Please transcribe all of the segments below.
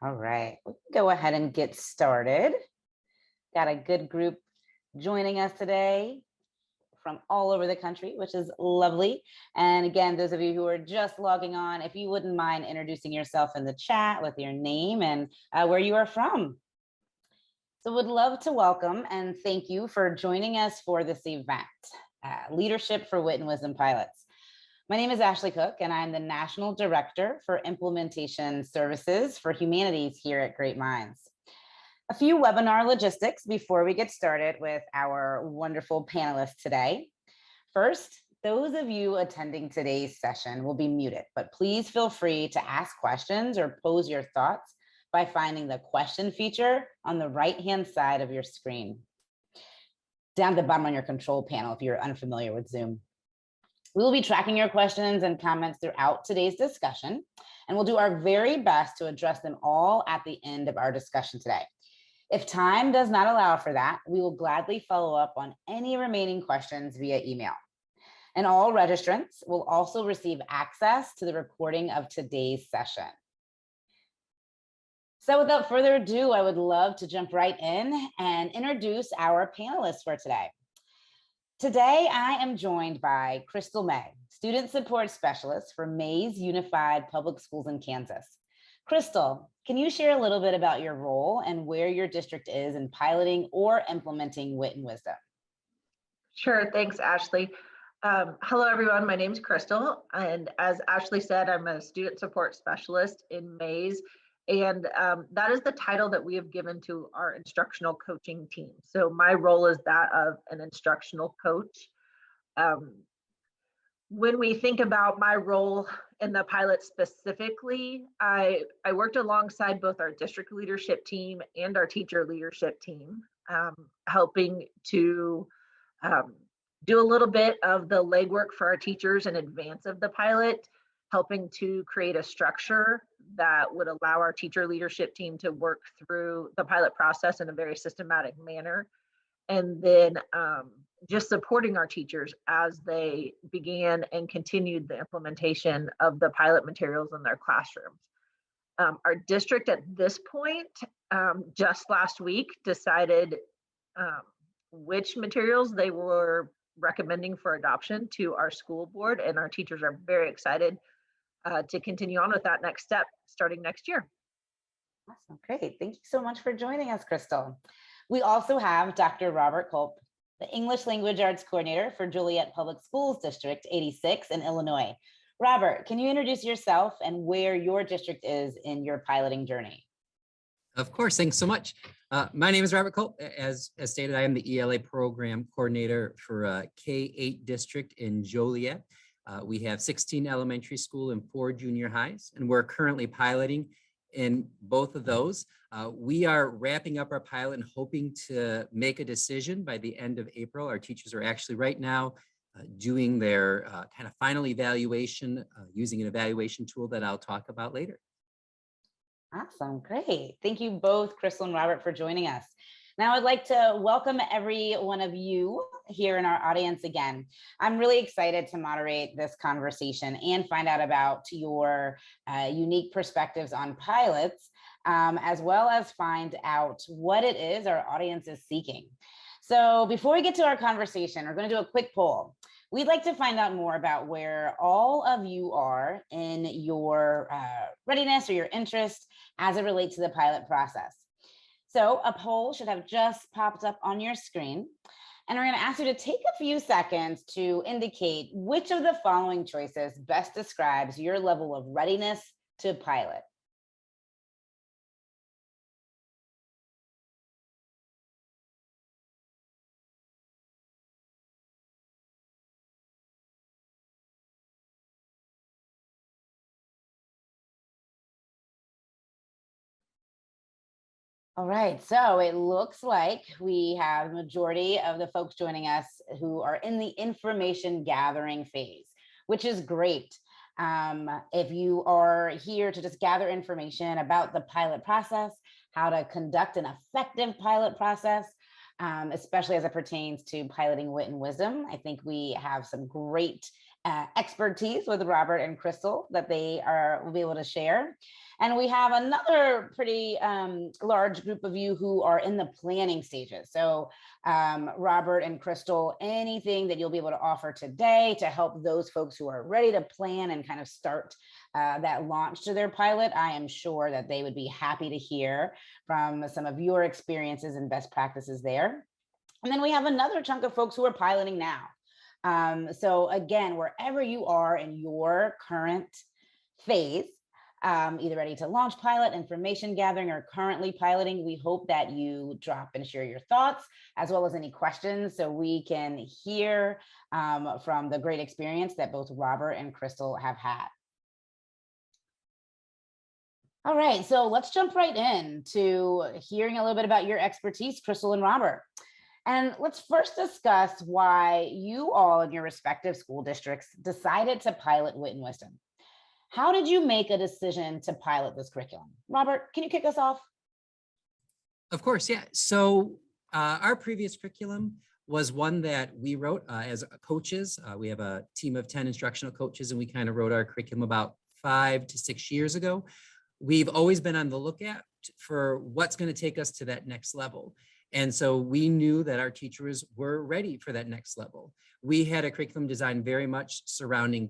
All right, we can go ahead and get started. Got a good group joining us today from all over the country, which is lovely. And again, those of you who are just logging on, if you wouldn't mind introducing yourself in the chat with your name and where you are from. So would love to welcome and thank you for joining us for this event, Leadership for Wit and Wisdom Pilots. My name is Ashley Cook, and I'm the National Director for Implementation Services for Humanities here at Great Minds. A few webinar logistics before we get started with our wonderful panelists today. First, those of you attending today's session will be muted, but please feel free to ask questions or pose your thoughts by finding the question feature on the right-hand side of your screen. Down at the bottom on your control panel if you're unfamiliar with Zoom. We will be tracking your questions and comments throughout today's discussion, and we'll do our very best to address them all at the end of our discussion today. If time does not allow for that, we will gladly follow up on any remaining questions via email. And all registrants will also receive access to the recording of today's session. So without further ado, I would love to jump right in and introduce our panelists for today. Today, I am joined by Crystal May, Student Support Specialist for Mays Unified Public Schools in Kansas. Crystal, can you share a little bit about your role and where your district is in piloting or implementing Wit and Wisdom? Sure, thanks, Ashley. Hello, everyone. My name is Crystal, and as Ashley said, I'm a Student Support Specialist in Mays. And that is the title that we have given to our instructional coaching team. So my role is that of an instructional coach. When we think about my role in the pilot specifically, I worked alongside both our district leadership team and our teacher leadership team, helping to do a little bit of the legwork for our teachers in advance of the pilot, helping to create a structure that would allow our teacher leadership team to work through the pilot process in a very systematic manner. And then just supporting our teachers as they began and continued the implementation of the pilot materials in their classrooms. Our district at this point, just last week, decided which materials they were recommending for adoption to our school board, and our teachers are very excited to continue on with that next step starting next year. Awesome, great. Thank you so much for joining us, Crystal. We also have Dr. Robert Culp, the English Language Arts Coordinator for Joliet Public Schools District 86 in Illinois. Robert, can you introduce yourself and where your district is in your piloting journey? Of course, thanks so much. My name is Robert Culp. As stated, I am the ELA Program Coordinator for K-8 District in Joliet. We have 16 elementary school and 4 junior highs, and we're currently piloting in both of those. We are wrapping up our pilot and hoping to make a decision by the end of April. Our teachers are actually right now doing their kind of final evaluation using an evaluation tool that I'll talk about later. Awesome, great. Thank you both, Crystal and Robert, for joining us. Now I'd like to welcome every one of you here in our audience again. I'm really excited to moderate this conversation and find out about your unique perspectives on pilots, as well as find out what it is our audience is seeking. So before we get to our conversation, we're going to do a quick poll. We'd like to find out more about where all of you are in your readiness or your interest as it relates to the pilot process. So a poll should have just popped up on your screen. And we're going to ask you to take a few seconds to indicate which of the following choices best describes your level of readiness to pilot. All right, so it looks like we have the majority of the folks joining us who are in the information gathering phase, which is great. If you are here to just gather information about the pilot process, how to conduct an effective pilot process, especially as it pertains to piloting Wit and Wisdom, I think we have some great expertise with Robert and Crystal that will be able to share. And we have another pretty large group of you who are in the planning stages. So Robert and Crystal, anything that you'll be able to offer today to help those folks who are ready to plan and kind of start that launch to their pilot, I am sure that they would be happy to hear from some of your experiences and best practices there. And then we have another chunk of folks who are piloting now. So again, wherever you are in your current phase, either ready to launch pilot, information gathering, or currently piloting, we hope that you drop and share your thoughts as well as any questions so we can hear from the great experience that both Robert and Crystal have had. All right, so let's jump right in to hearing a little bit about your expertise, Crystal and Robert. And let's first discuss why you all in your respective school districts decided to pilot Wit and Wisdom. How did you make a decision to pilot this curriculum? Robert, can you kick us off? Of course, yeah. So our previous curriculum was one that we wrote as coaches. We have a team of 10 instructional coaches, and we kind of wrote our curriculum about 5 to 6 years ago. We've always been on the lookout for what's going to take us to that next level. And so we knew that our teachers were ready for that next level. We had a curriculum designed very much surrounding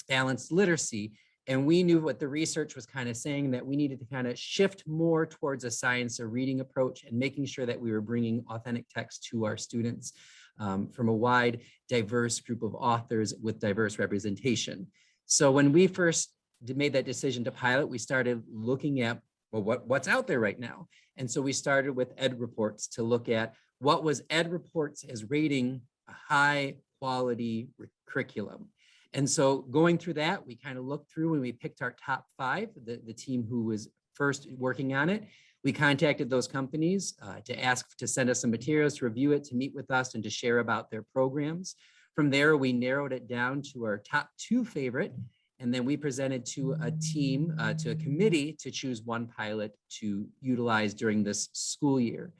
balanced literacy. And we knew what the research was kind of saying, that we needed to kind of shift more towards a science of reading approach and making sure that we were bringing authentic text to our students from a wide, diverse group of authors with diverse representation. So when we first made that decision to pilot, we started looking at, well, what's out there right now? And so we started with Ed Reports to look at what was Ed Reports as rating a high quality curriculum. And so going through that, we kind of looked through and we picked our top 5, the team who was first working on it. We contacted those companies to ask to send us some materials, to review it, to meet with us, and to share about their programs. From there, we narrowed it down to our top 2 favorite. And then we presented to a team, to a committee, to choose one pilot to utilize during this school year.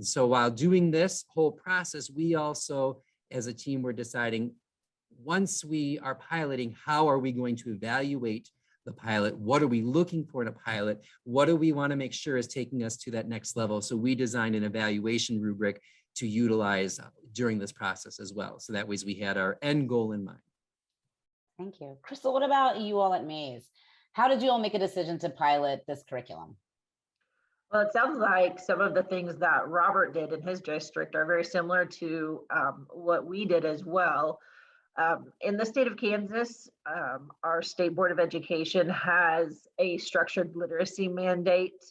So while doing this whole process, we also, as a team, were deciding, once we are piloting, how are we going to evaluate the pilot? What are we looking for in a pilot? What do we want to make sure is taking us to that next level? So we designed an evaluation rubric to utilize during this process as well. So that way we had our end goal in mind. Thank you. Crystal, what about you all at Mays? How did you all make a decision to pilot this curriculum? Well, it sounds like some of the things that Robert did in his district are very similar to what we did as well. In the state of Kansas, our State Board of Education has a structured literacy mandate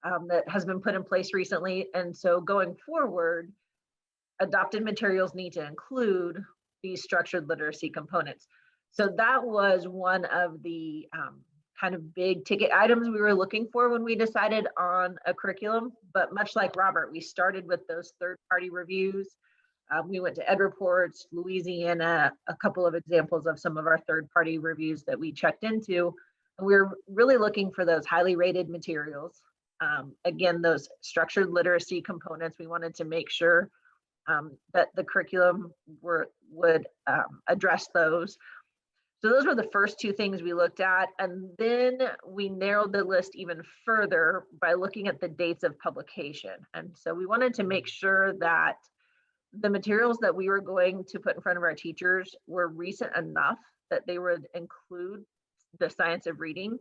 that has been put in place recently. And so going forward, adopted materials need to include these structured literacy components. So that was one of the kind of big ticket items we were looking for when we decided on a curriculum. But much like Robert, we started with those third-party reviews. We went to Ed Reports, Louisiana, a couple of examples of some of our third-party reviews that we checked into. And we were really looking for those highly rated materials. Again, those structured literacy components, we wanted to make sure that the curriculum would address those. So those were the first 2 things we looked at. And then we narrowed the list even further by looking at the dates of publication. And so we wanted to make sure that the materials that we were going to put in front of our teachers were recent enough that they would include the science of reading.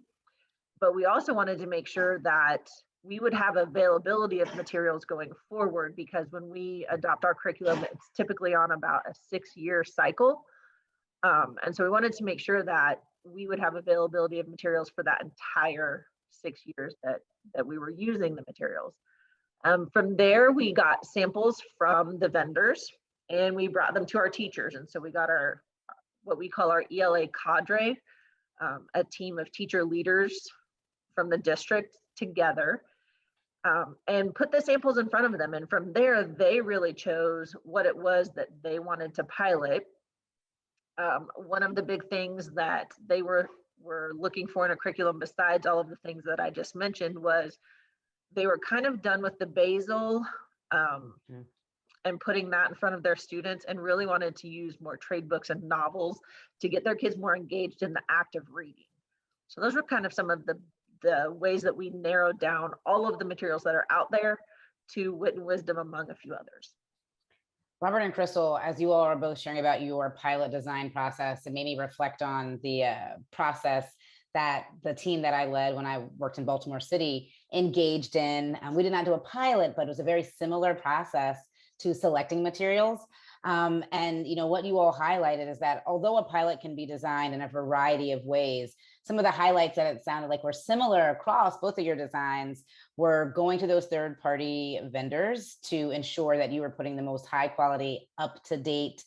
But we also wanted to make sure that we would have availability of materials going forward, because when we adopt our curriculum, it's typically on about a 6-year cycle. And so we wanted to make sure that we would have availability of materials for that entire 6 years that we were using the materials. From there, we got samples from the vendors and we brought them to our teachers. And so we got our, what we call our ELA cadre, a team of teacher leaders from the district together, and put the samples in front of them. And from there, they really chose what it was that they wanted to pilot. One of the big things that they were looking for in a curriculum, besides all of the things that I just mentioned, was they were kind of done with the basal and putting that in front of their students, and really wanted to use more trade books and novels to get their kids more engaged in the act of reading. So those were kind of some of the ways that we narrowed down all of the materials that are out there to Wit and Wisdom, among a few others. Robert and Crystal, as you all are both sharing about your pilot design process, it made me reflect on the process that the team that I led when I worked in Baltimore City engaged in. We did not do a pilot, but it was a very similar process to selecting materials. And what you all highlighted is that although a pilot can be designed in a variety of ways, some of the highlights that it sounded like were similar across both of your designs were going to those third-party vendors to ensure that you were putting the most high quality, up-to-date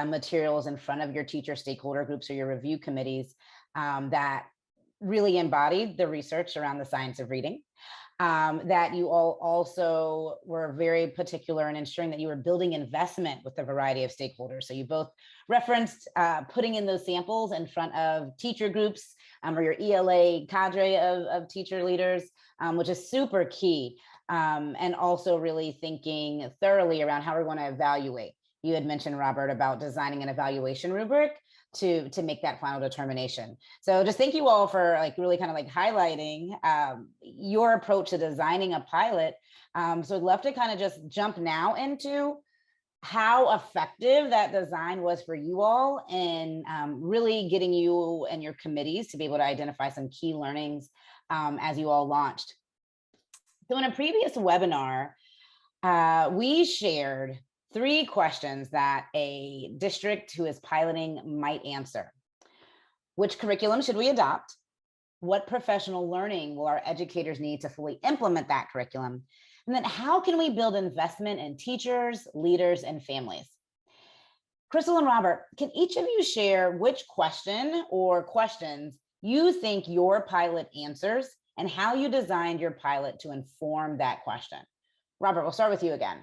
materials in front of your teacher stakeholder groups or your review committees that really embodied the research around the science of reading. That you all also were very particular in ensuring that you were building investment with a variety of stakeholders. So you both referenced putting in those samples in front of teacher groups or your ELA cadre of teacher leaders, which is super key. And also really thinking thoroughly around how we're going to evaluate. You had mentioned, Robert, about designing an evaluation rubric to make that final determination. So just thank you all for really kind of highlighting your approach to designing a pilot. So I'd love to kind of just jump now into how effective that design was for you all in really getting you and your committees to be able to identify some key learnings as you all launched. So in a previous webinar, we shared 3 questions that a district who is piloting might answer. Which curriculum should we adopt? What professional learning will our educators need to fully implement that curriculum? And then how can we build investment in teachers, leaders, and families? Crystal and Robert, can each of you share which question or questions you think your pilot answers and how you designed your pilot to inform that question? Robert, we'll start with you again.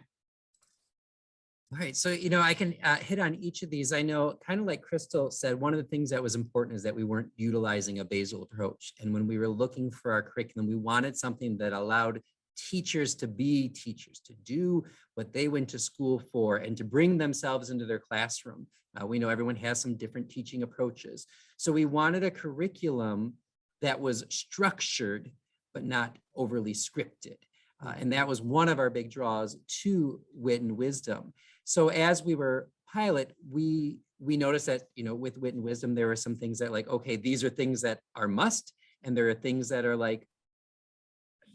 All right, so I can hit on each of these. I know, kind of like Crystal said, one of the things that was important is that we weren't utilizing a basal approach. And when we were looking for our curriculum, we wanted something that allowed teachers to be teachers, to do what they went to school for, and to bring themselves into their classroom. We know everyone has some different teaching approaches. So we wanted a curriculum that was structured, but not overly scripted. And that was one of our big draws to Wit and Wisdom. So as we were pilot, we noticed that, with Wit and Wisdom, there were some things that okay, these are things that are must, and there are things that are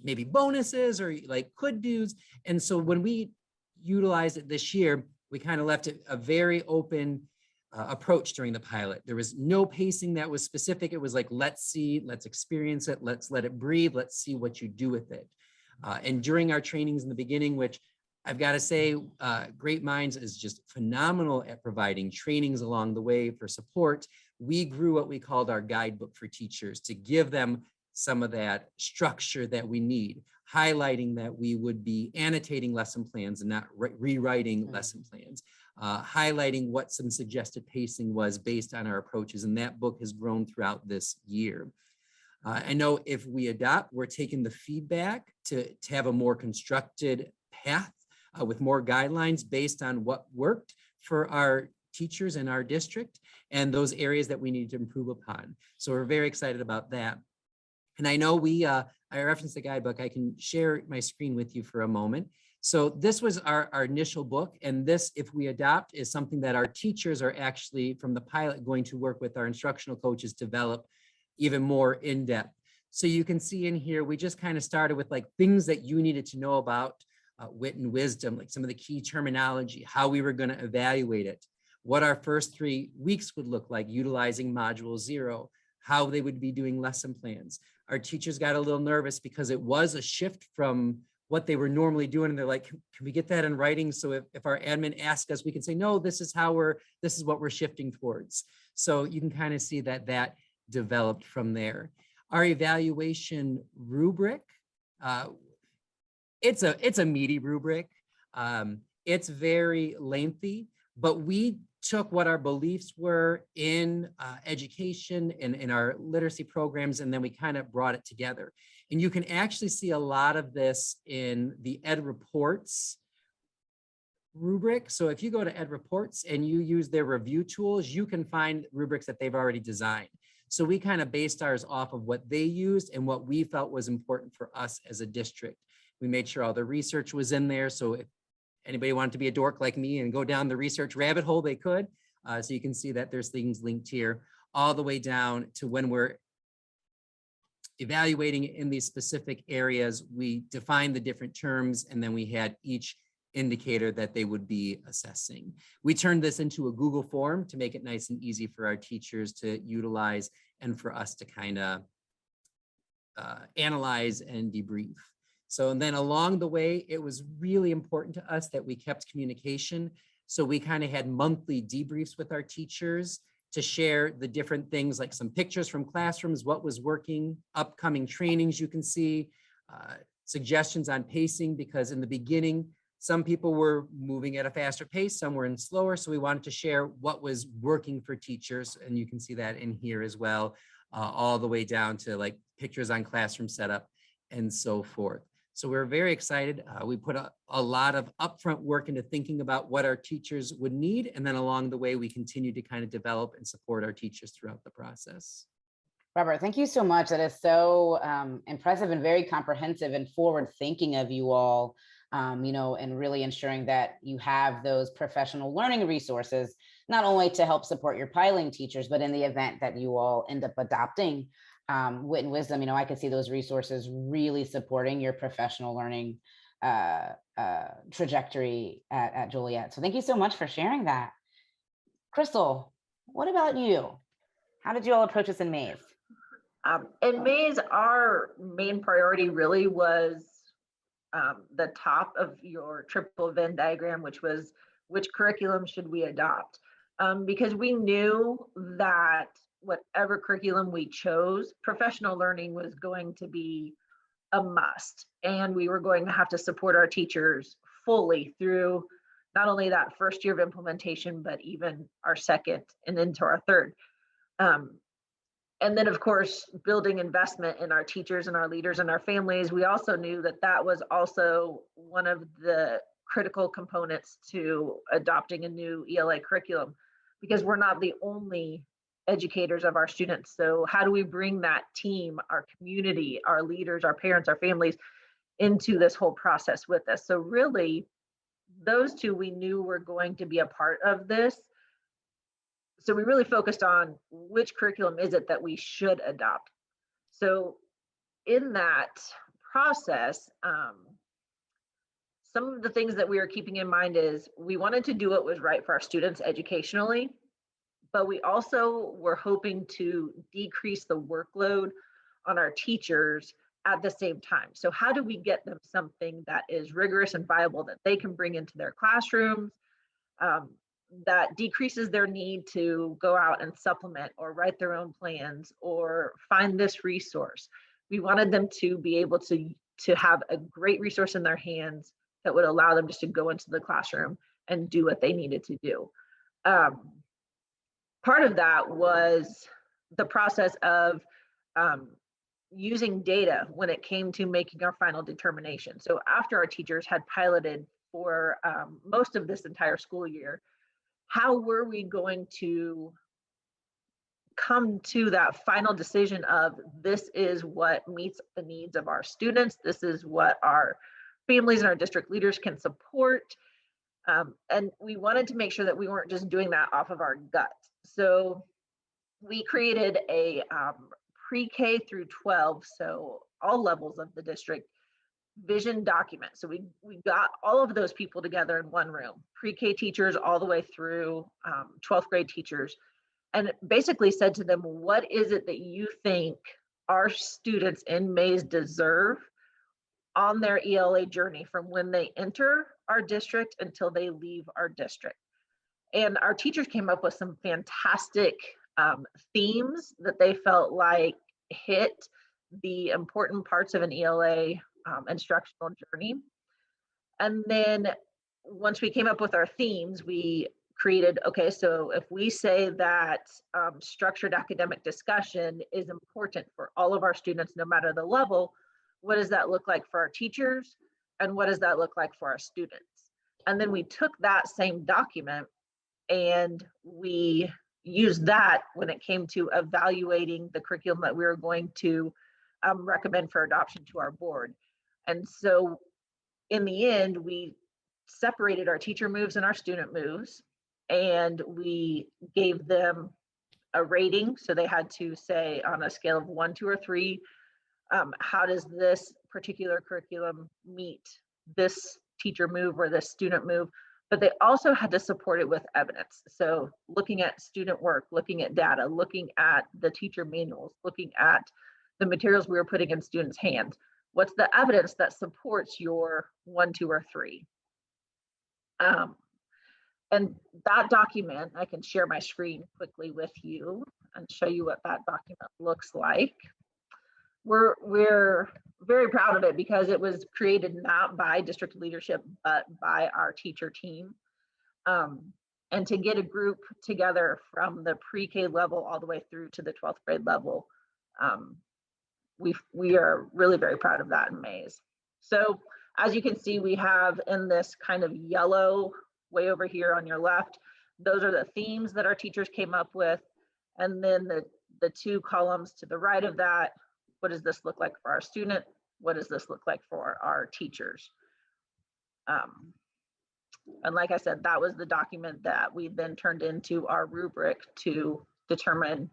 maybe bonuses or could do's. And so when we utilized it this year, we kind of left it a very open approach during the pilot. There was no pacing that was specific. It was let's see, let's experience it, let's let it breathe, let's see what you do with it. And during our trainings in the beginning, which I've got to say, Great Minds is just phenomenal at providing trainings along the way for support. We grew what we called our guidebook for teachers to give them some of that structure that we need, highlighting that we would be annotating lesson plans and not rewriting lesson plans, highlighting what some suggested pacing was based on our approaches. And that book has grown throughout this year. I know if we adopt, we're taking the feedback to have a more constructed path with more guidelines based on what worked for our teachers in our district and those areas that we need to improve upon. So we're very excited about that. And I know I referenced the guidebook. I can share my screen with you for a moment. So this was our initial book. And this, if we adopt, is something that our teachers are actually, from the pilot, going to work with our instructional coaches to develop even more in depth. So you can see in here, we just kind of started with things that you needed to know about Wit and Wisdom, some of the key terminology, how we were going to evaluate it, what our first 3 weeks would look like utilizing module 0, how they would be doing lesson plans. Our teachers got a little nervous because it was a shift from what they were normally doing. And they're like, can we get that in writing? So if our admin asks us, we can say, no, this is what we're shifting towards. So you can kind of see that developed from there. Our evaluation rubric, it's a meaty rubric. It's very lengthy, but we took what our beliefs were in education and in our literacy programs, and then we kind of brought it together. And you can actually see a lot of this in the ed reports rubric. So if you go to Ed Reports and you use their review tools, you can find rubrics that they've already designed. So we kind of based ours off of what they used and what we felt was important for us as a district. We made sure all the research was in there. So if anybody wanted to be a dork like me and go down the research rabbit hole, they could. So you can see that there's things linked here all the way down to when we're evaluating in these specific areas, we defined the different terms, and then we had each indicator that they would be assessing. We turned this into a Google form to make it nice and easy for our teachers to utilize and for us to kind of analyze and debrief. So, and then along the way, it was really important to us that we kept communication. So we kind of had monthly debriefs with our teachers to share the different things, like some pictures from classrooms, what was working, upcoming trainings you can see, suggestions on pacing, because in the beginning, some people were moving at a faster pace, some were in slower. So we wanted to share what was working for teachers. And you can see that in here as well, all the way down to like pictures on classroom setup and so forth. So we're very excited. We put a lot of upfront work into thinking about what our teachers would need. And then along the way, we continue to kind of develop and support our teachers throughout the process. Robert, thank you so much. That is so impressive and very comprehensive and forward thinking of you all, and really ensuring that you have those professional learning resources, not only to help support your piling teachers, but in the event that you all end up adopting Wit and Wisdom, I could see those resources really supporting your professional learning trajectory at Joliet. So thank you so much for sharing that. Crystal, what about you? How did you all approach this in Maze? In Maze, our main priority really was the top of your triple Venn diagram, which was which curriculum should we adopt? Because we knew that whatever curriculum we chose, professional learning was going to be a must. And we were going to have to support our teachers fully through not only that first year of implementation, but even our second and into our third. And then, of course, building investment in our teachers and our leaders and our families. We also knew that that was also one of the critical components to adopting a new ELA curriculum, because we're not the only educators of our students. So how do we bring that team, our community, our leaders, our parents, our families into this whole process with us? So really, those two we knew were going to be a part of this. So we really focused on which curriculum is it that we should adopt. So in that process, some of the things that we were keeping in mind is we wanted to do what was right for our students educationally, but we also were hoping to decrease the workload on our teachers at the same time. So how do we get them something that is rigorous and viable that they can bring into their classrooms, that decreases their need to go out and supplement or write their own plans or find this resource? We wanted them to be able to have a great resource in their hands that would allow them just to go into the classroom and do what they needed to do. Part of that was the process of using data when it came to making our final determination. So after our teachers had piloted for most of this entire school year, how were we going to come to that final decision of this is what meets the needs of our students, this is what our families and our district leaders can support. And we wanted to make sure that we weren't just doing that off of our gut. So we created a pre-K through 12, so all levels of the district, vision document. So we got all of those people together in one room, pre-K teachers all the way through 12th grade teachers, and basically said to them, what is it that you think our students in Maze deserve on their ELA journey from when they enter our district until they leave our district? And our teachers came up with some fantastic themes that they felt like hit the important parts of an ELA instructional journey. And then once we came up with our themes, we created, okay, so if we say that structured academic discussion is important for all of our students, no matter the level, what does that look like for our teachers? And what does that look like for our students? And then we took that same document and we used that when it came to evaluating the curriculum that we were going to recommend for adoption to our board. And so in the end, we separated our teacher moves and our student moves, and we gave them a rating. So they had to say on a scale of 1, 2, or 3, how does this particular curriculum meet this teacher move or this student move? But they also had to support it with evidence. So looking at student work, looking at data, looking at the teacher manuals, looking at the materials we were putting in students' hands. What's the evidence that supports your 1, 2, or 3? And that document, I can share my screen quickly with you and show you what that document looks like. We're very proud of it because it was created not by district leadership, but by our teacher team. And to get a group together from the pre-K level all the way through to the 12th grade level, we are really very proud of that in Mays. So as you can see, we have in this kind of yellow way over here on your left, those are the themes that our teachers came up with. And then the 2 columns to the right of that, what does this look like for our student? What does this look like for our teachers? And like I said, that was the document that we then turned into our rubric to determine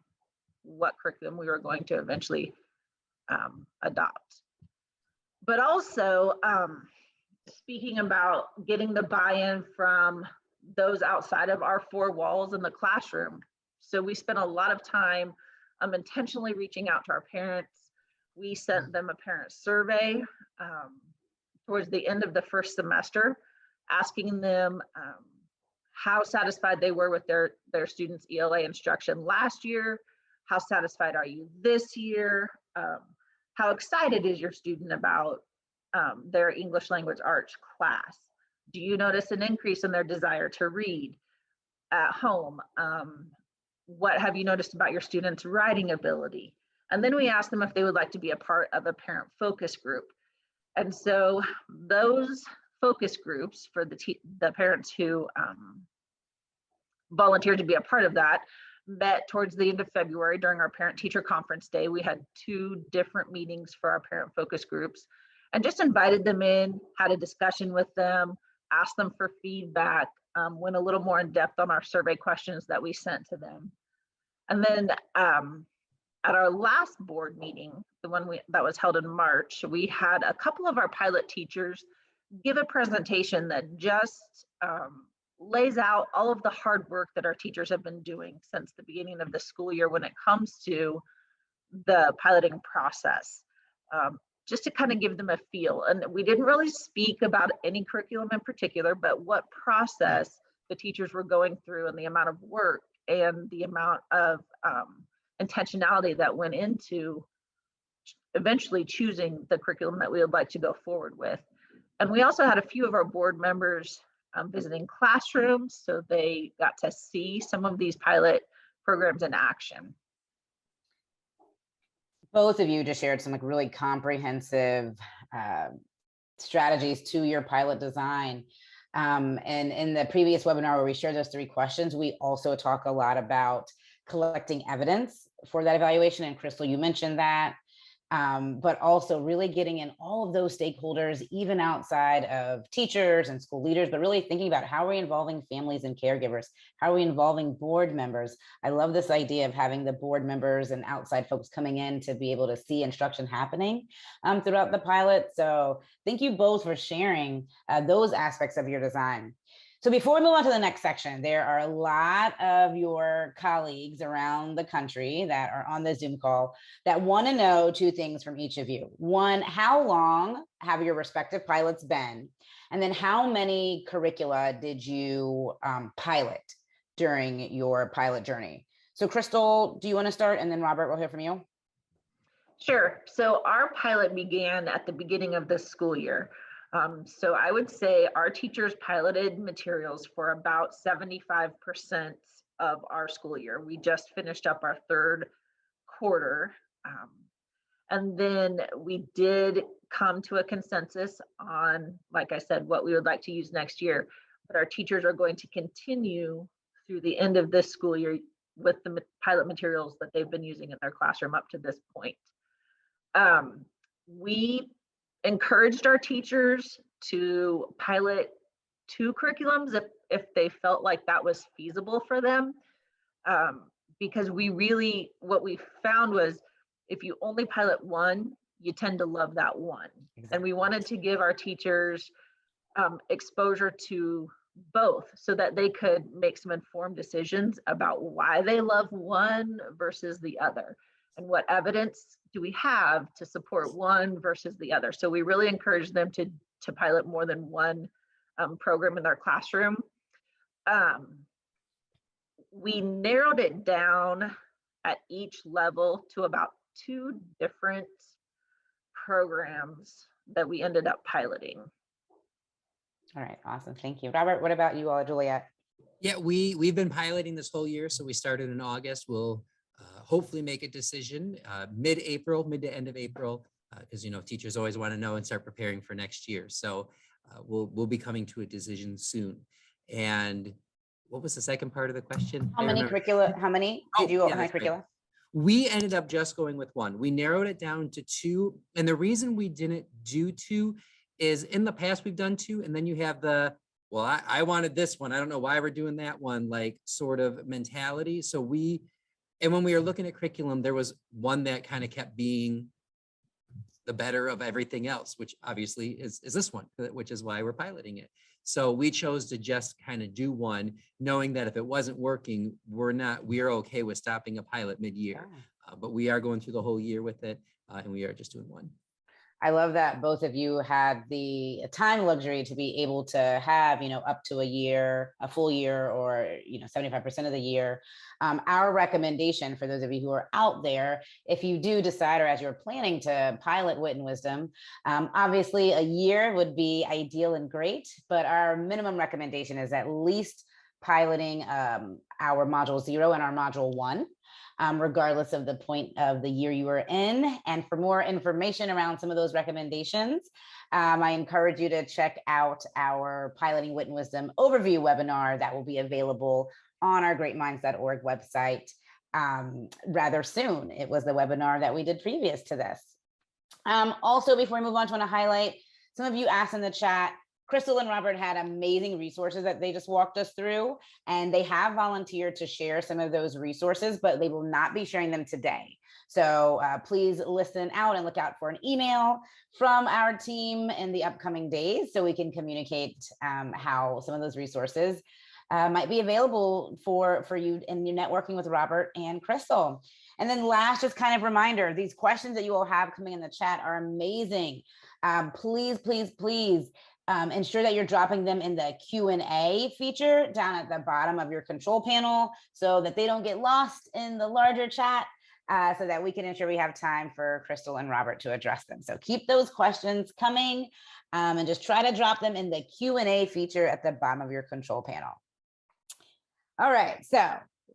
what curriculum we were going to eventually adopt. But also, speaking about getting the buy-in from those outside of our 4 walls in the classroom. So we spent a lot of time intentionally reaching out to our parents. We sent them a parent survey towards the end of the first semester, asking them how satisfied they were with their students' ELA instruction last year. How satisfied are you this year? How excited is your student about their English language arts class? Do you notice an increase in their desire to read at home? What have you noticed about your students' writing ability? And then we asked them if they would like to be a part of a parent focus group. And so those focus groups for the parents who volunteered to be a part of that met towards the end of February during our parent teacher conference day. We had 2 different meetings for our parent focus groups and just invited them in, had a discussion with them, asked them for feedback, went a little more in depth on our survey questions that we sent to them. And then at our last board meeting, the one that was held in March, we had a couple of our pilot teachers give a presentation that just lays out all of the hard work that our teachers have been doing since the beginning of the school year when it comes to the piloting process, just to kind of give them a feel. And we didn't really speak about any curriculum in particular, but what process the teachers were going through and the amount of work and the amount of intentionality that went into eventually choosing the curriculum that we would like to go forward with. And we also had a few of our board members visiting classrooms, so they got to see some of these pilot programs in action. Both of you just shared some really comprehensive strategies to your pilot design. And in the previous webinar where we shared those 3 questions, we also talk a lot about collecting evidence for that evaluation. And Crystal, you mentioned that. But also really getting in all of those stakeholders, even outside of teachers and school leaders, but really thinking about how are we involving families and caregivers? How are we involving board members? I love this idea of having the board members and outside folks coming in to be able to see instruction happening throughout the pilot. So thank you both for sharing those aspects of your design. So before we move on to the next section, there are a lot of your colleagues around the country that are on the Zoom call that want to know 2 things from each of you. One, how long have your respective pilots been? And then how many curricula did you pilot during your pilot journey? So Crystal, do you want to start? And then Robert, we'll hear from you. Sure. So our pilot began at the beginning of this school year. So I would say our teachers piloted materials for about 75% of our school year. We just finished up our 3rd quarter. And then we did come to a consensus on, like I said, what we would like to use next year. But our teachers are going to continue through the end of this school year with the pilot materials that they've been using in their classroom up to this point. We encouraged our teachers to pilot 2 curriculums if they felt like that was feasible for them. Because what we found was if you only pilot one, you tend to love that one. Exactly. And we wanted to give our teachers exposure to both so that they could make some informed decisions about why they love one versus the other and what evidence do we have to support one versus the other. So we really encourage them to pilot more than one program in their classroom. We narrowed it down at each level to about 2 different programs that we ended up piloting. All right, awesome. Thank you. Robert, what about you all, Juliet? Yeah, we've been piloting this whole year. So we started in August. We'll hopefully make a decision mid-April, mid to end of April, because teachers always want to know and start preparing for next year. So we'll be coming to a decision soon. And what was the second part of the question? How many curricula? How many did you? How many curricula? Right. We ended up just going with 1. We narrowed it down to 2. And the reason we didn't do 2 is in the past we've done 2, and then you have the, well, I wanted this one. I don't know why we're doing that one, like sort of mentality. So and when we were looking at curriculum, there was one that kind of kept being the better of everything else, which obviously is this one, which is why we're piloting it. So we chose to just kind of do 1, knowing that if it wasn't working, we're okay with stopping a pilot mid-year. But we are going through the whole year with it, and we are just doing 1. I love that both of you had the time luxury to be able to have, up to a full year, or, 75% of the year. Our recommendation for those of you who are out there, if you do decide, or as you're planning to pilot Wit and Wisdom, obviously a year would be ideal and great, but our minimum recommendation is at least piloting our module 0 and our module 1. Regardless of the point of the year you are in. And for more information around some of those recommendations, I encourage you to check out our Piloting Wit and Wisdom overview webinar that will be available on our greatminds.org website rather soon. It was the webinar that we did previous to this. Also, before we move on, I want to highlight, some of you asked in the chat, Crystal and Robert had amazing resources that they just walked us through, and they have volunteered to share some of those resources, but they will not be sharing them today. So please listen out and look out for an email from our team in the upcoming days so we can communicate how some of those resources might be available for you in your networking with Robert and Crystal. And then last, just kind of reminder, these questions that you all have coming in the chat are amazing. Please, please, please, ensure that you're dropping them in the Q&A feature down at the bottom of your control panel so that they don't get lost in the larger chat, so that we can ensure we have time for Crystal and Robert to address them. So keep those questions coming, and just try to drop them in the Q&A feature at the bottom of your control panel. All right, so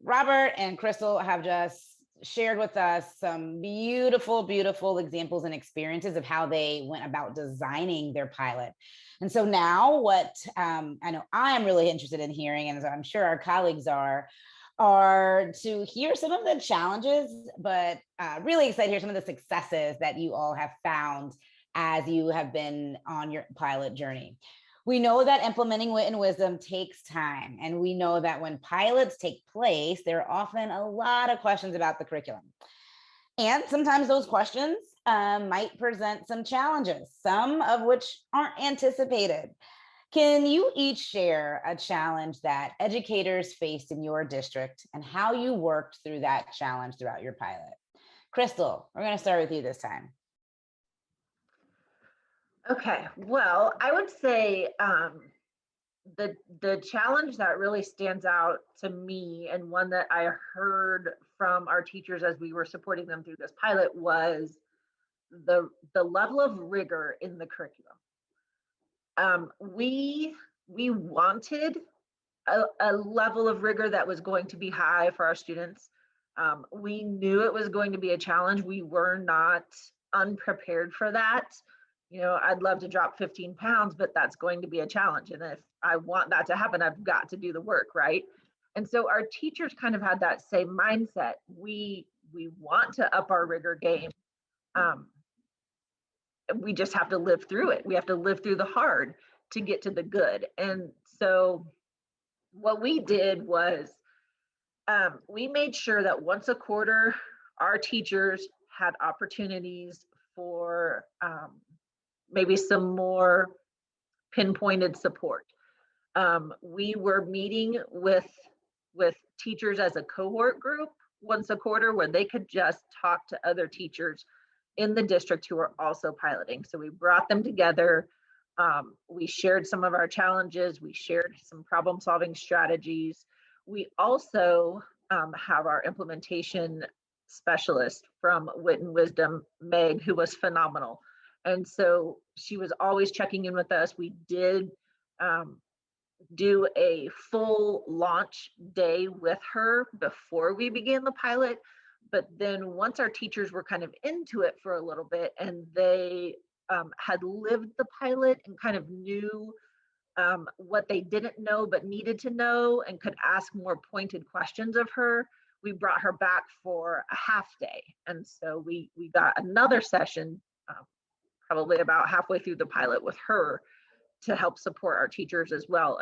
Robert and Crystal have just shared with us some beautiful, beautiful examples and experiences of how they went about designing their pilot. And so now what I know I am really interested in hearing, and I'm sure our colleagues are to hear some of the challenges, but really excited to hear some of the successes that you all have found as you have been on your pilot journey. We know that implementing Wit and Wisdom takes time, and we know that when pilots take place, there are often a lot of questions about the curriculum. And sometimes those questions might present some challenges, some of which aren't anticipated. Can you each share a challenge that educators faced in your district and how you worked through that challenge throughout your pilot? Crystal, we're going to start with you this time. Okay, well, I would say the challenge that really stands out to me, and one that I heard from our teachers as we were supporting them through this pilot, was the level of rigor in the curriculum. We wanted a level of rigor that was going to be high for our students. We knew it was going to be a challenge. We were not unprepared for that. I'd love to drop 15 pounds, but that's going to be a challenge. And if I want that to happen, I've got to do the work, right? And so our teachers kind of had that same mindset. We want to up our rigor game. We just have to live through it. We have to live through the hard to get to the good. And so what we did was we made sure that once a quarter, our teachers had opportunities for maybe some more pinpointed support. We were meeting with teachers as a cohort group once a quarter where they could just talk to other teachers in the district who are also piloting. So we brought them together. We shared some of our challenges. We shared some problem solving strategies. We also have our implementation specialist from Wit and Wisdom, Meg, who was phenomenal. And so she was always checking in with us. We did do a full launch day with her before we began the pilot. But then once our teachers were kind of into it for a little bit and they had lived the pilot and kind of knew what they didn't know but needed to know and could ask more pointed questions of her, we brought her back for a half day. And so we got another session probably about halfway through the pilot with her to help support our teachers as well,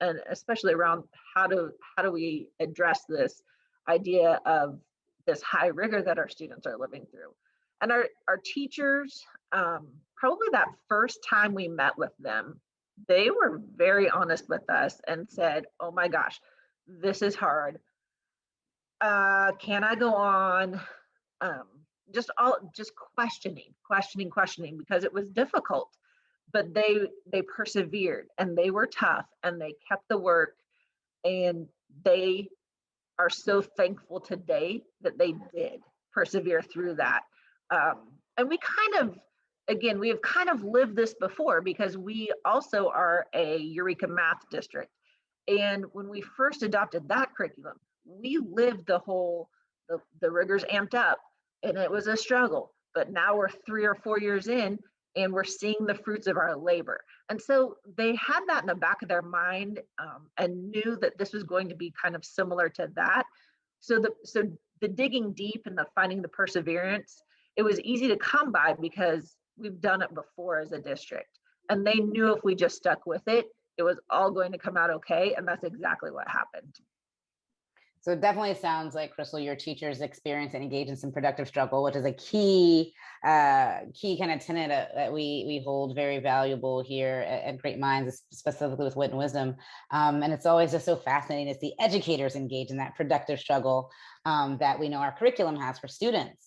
and especially around how do we address this idea of this high rigor that our students are living through. And our teachers, probably that first time we met with them, they were very honest with us and said, oh my gosh, this is hard. Can I go on? Just questioning, because it was difficult, but they persevered and they were tough and they kept the work, and they are so thankful today that they did persevere through that. And we have kind of lived this before because we also are a Eureka Math district. And when we first adopted that curriculum, we lived the rigors amped up, and it was a struggle. But now we're 3 or 4 years in, and we're seeing the fruits of our labor. And so they had that in the back of their mind, and knew that this was going to be kind of similar to that. So the digging deep and the finding the perseverance, it was easy to come by because we've done it before as a district. And they knew if we just stuck with it, it was all going to come out okay. And that's exactly what happened. So it definitely sounds like, Crystal, your teachers experience and engage in some productive struggle, which is a key kind of tenet that we hold very valuable here at Great Minds, specifically with Wit and Wisdom. And it's always just so fascinating to see educators engage in that productive struggle that we know our curriculum has for students.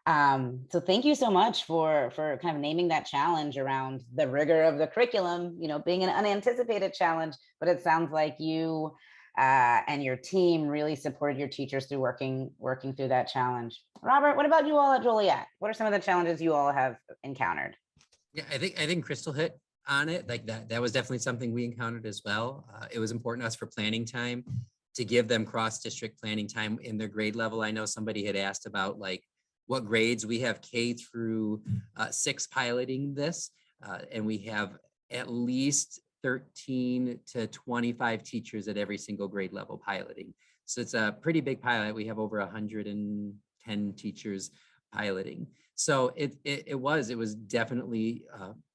So thank you so much for kind of naming that challenge around the rigor of the curriculum, being an unanticipated challenge, but it sounds like you and your team really supported your teachers through working through that challenge. Robert, what about you all at Joliet? What are some of the challenges you all have encountered? Yeah, I think Crystal hit on it. Like that was definitely something we encountered as well. It was important to us for planning time to give them cross-district planning time in their grade level. I know somebody had asked about like what grades. We have K through 6 piloting this, and we have at least 13 to 25 teachers at every single grade level piloting. So it's a pretty big pilot. We have over 110 teachers piloting. So it was definitely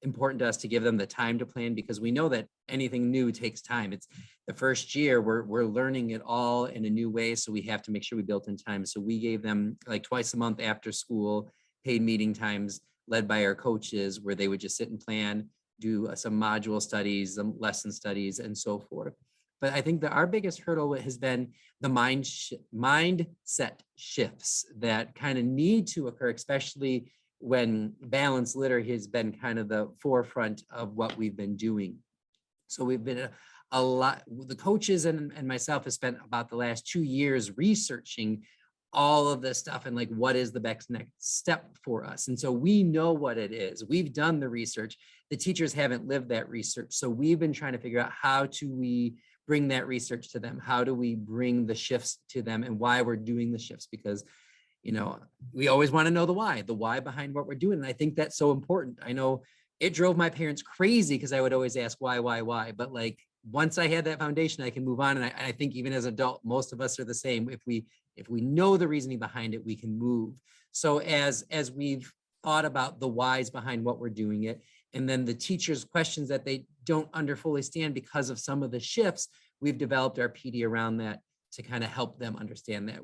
important to us to give them the time to plan, because we know that anything new takes time. It's the first year we're learning it all in a new way. So we have to make sure we built in time. So we gave them like twice a month after school paid meeting times led by our coaches, where they would just sit and plan, do some module studies, some lesson studies, and so forth. But I think that our biggest hurdle has been the mindset shifts that kind of need to occur, especially when balanced literacy has been kind of the forefront of what we've been doing. So we've been a lot, the coaches and myself have spent about the last 2 years researching all of this stuff and like, what is the next step for us? And so we know what it is. We've done the research. The teachers haven't lived that research. So we've been trying to figure out how do we bring that research to them? How do we bring the shifts to them, and why we're doing the shifts? Because, we always want to know the why behind what we're doing. And I think that's so important. I know it drove my parents crazy because I would always ask why, but like once I had that foundation, I can move on. And I think even as an adult, most of us are the same. If we know the reasoning behind it, we can move. So as we've thought about the whys behind what we're doing it, and then the teachers' questions that they don't fully stand because of some of the shifts, we've developed our PD around that to kind of help them understand that.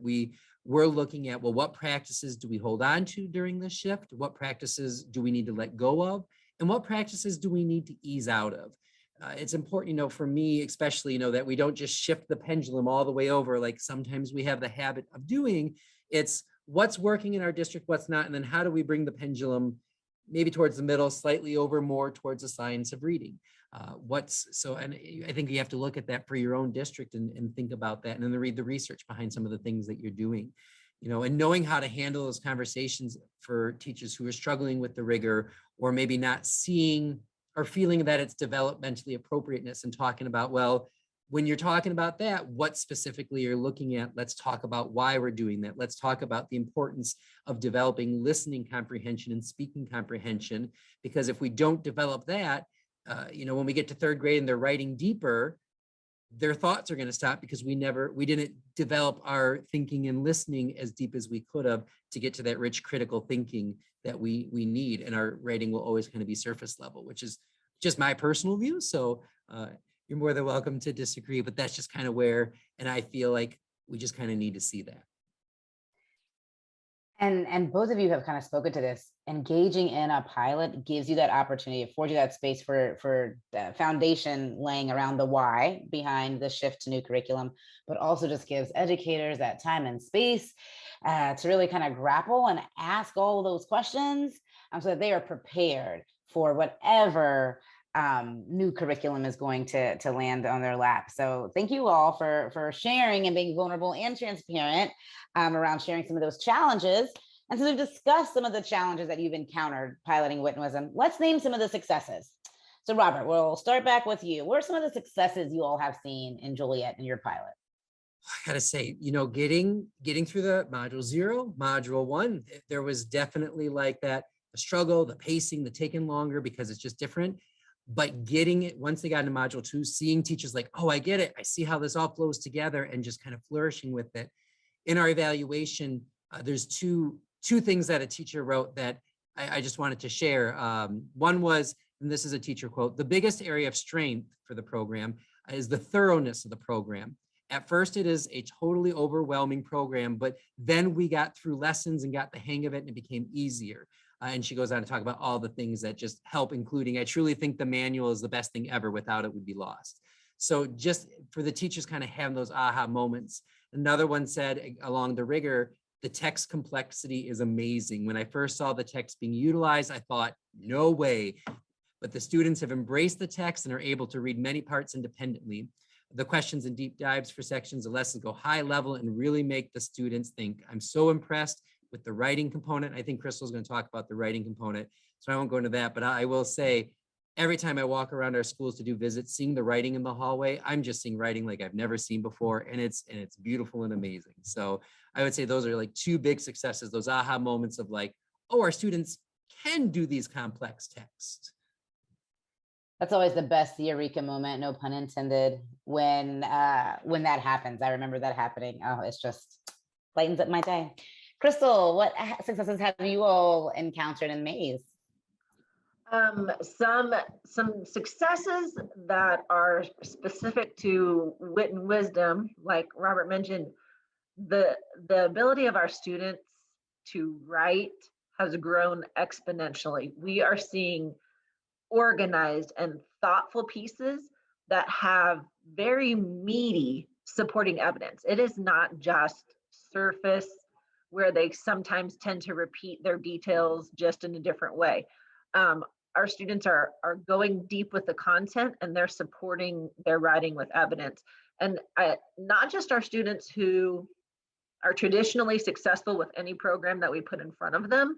We're looking at, well, what practices do we hold on to during the shift? What practices do we need to let go of? And what practices do we need to ease out of? It's important, for me, especially, that we don't just shift the pendulum all the way over, like sometimes we have the habit of doing. It's what's working in our district, what's not, and then how do we bring the pendulum maybe towards the middle, slightly over more towards the science of reading. And I think you have to look at that for your own district and think about that, and then read the research behind some of the things that you're doing, and knowing how to handle those conversations for teachers who are struggling with the rigor, or maybe not seeing or feeling that it's developmentally appropriateness, and talking about, well, when you're talking about that, what specifically you're looking at, let's talk about why we're doing that. Let's talk about the importance of developing listening comprehension and speaking comprehension, because if we don't develop that, when we get to third grade and they're writing deeper, their thoughts are going to stop because we didn't develop our thinking and listening as deep as we could have to get to that rich critical thinking that we need. And our writing will always kind of be surface level, which is just my personal view. So you're more than welcome to disagree, but that's just kind of where, and I feel like we just kind of need to see that. And both of you have kind of spoken to this. Engaging in a pilot gives you that opportunity, affords you that space for the foundation laying around the why behind the shift to new curriculum, but also just gives educators that time and space to really kind of grapple and ask all of those questions so that they are prepared for whatever new curriculum is going to land on their lap. So thank you all for sharing and being vulnerable and transparent around sharing some of those challenges. And so we've discussed some of the challenges that you've encountered piloting Wit and Wisdom. Let's name some of the successes. So Robert, we'll start back with you. What are some of the successes you all have seen in Joliet in your pilot? I gotta say, getting through the module 0, module 1, there was definitely like that, the struggle, the pacing, the taking longer because it's just different. But getting it, once they got into module 2, seeing teachers like, oh, I get it. I see how this all flows together, and just kind of flourishing with it. In our evaluation, there's two things that a teacher wrote that I just wanted to share. One was, and this is a teacher quote, the biggest area of strength for the program is the thoroughness of the program. At first, it is a totally overwhelming program, but then we got through lessons and got the hang of it, and it became easier. And she goes on to talk about all the things that just help, including, I truly think the manual is the best thing ever. Without it, we'd be lost. So just for the teachers kind of having those aha moments. Another one said along the rigor, the text complexity is amazing. When I first saw the text being utilized, I thought, no way. But the students have embraced the text and are able to read many parts independently. The questions and deep dives for sections of lessons go high level and really make the students think. I'm so impressed with the writing component. I think Crystal's going to talk about the writing component, so I won't go into that, but I will say, every time I walk around our schools to do visits, seeing the writing in the hallway, I'm just seeing writing like I've never seen before, and it's beautiful and amazing. So I would say those are like two big successes, those aha moments of like, oh, our students can do these complex texts. That's always the best eureka moment, no pun intended, when that happens. I remember that happening. Oh, it's just lightens up my day. Crystal, what successes have you all encountered in Maze? Some successes that are specific to Wit and Wisdom, like Robert mentioned, the ability of our students to write has grown exponentially. We are seeing organized and thoughtful pieces that have very meaty supporting evidence. It is not just surface, where they sometimes tend to repeat their details just in a different way. Our students are going deep with the content, and they're supporting their writing with evidence. And not just our students who are traditionally successful with any program that we put in front of them,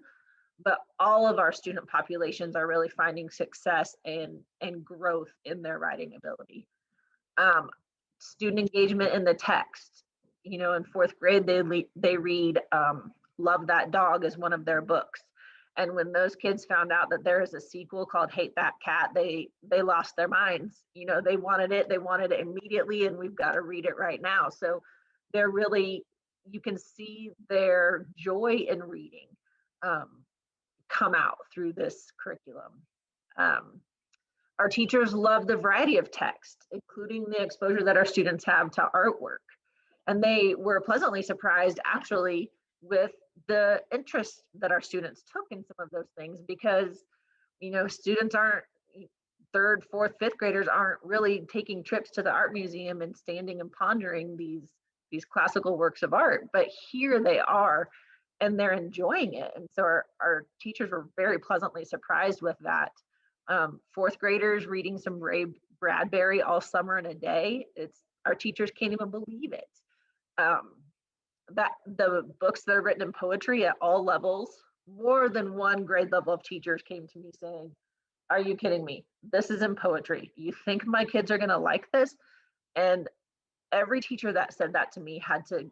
but all of our student populations are really finding success and growth in their writing ability. Student engagement in the text. In 4th grade, they read Love That Dog as one of their books. And when those kids found out that there is a sequel called Hate That Cat, they lost their minds. You know, they wanted it immediately, and we've got to read it right now. So they're really, you can see their joy in reading come out through this curriculum. Our teachers love the variety of text, including the exposure that our students have to artwork. And they were pleasantly surprised, actually, with the interest that our students took in some of those things, because, you know, students aren't, third, fourth, fifth graders aren't really taking trips to the art museum and standing and pondering these classical works of art, but here they are, and they're enjoying it. And so our teachers were very pleasantly surprised with that. Fourth graders reading some Ray Bradbury all summer in a day. Our teachers can't even believe it. That the books that are written in poetry at all levels, more than one grade level of teachers came to me saying, "Are you kidding me? This is in poetry. You think my kids are going to like this?" And every teacher that said that to me had to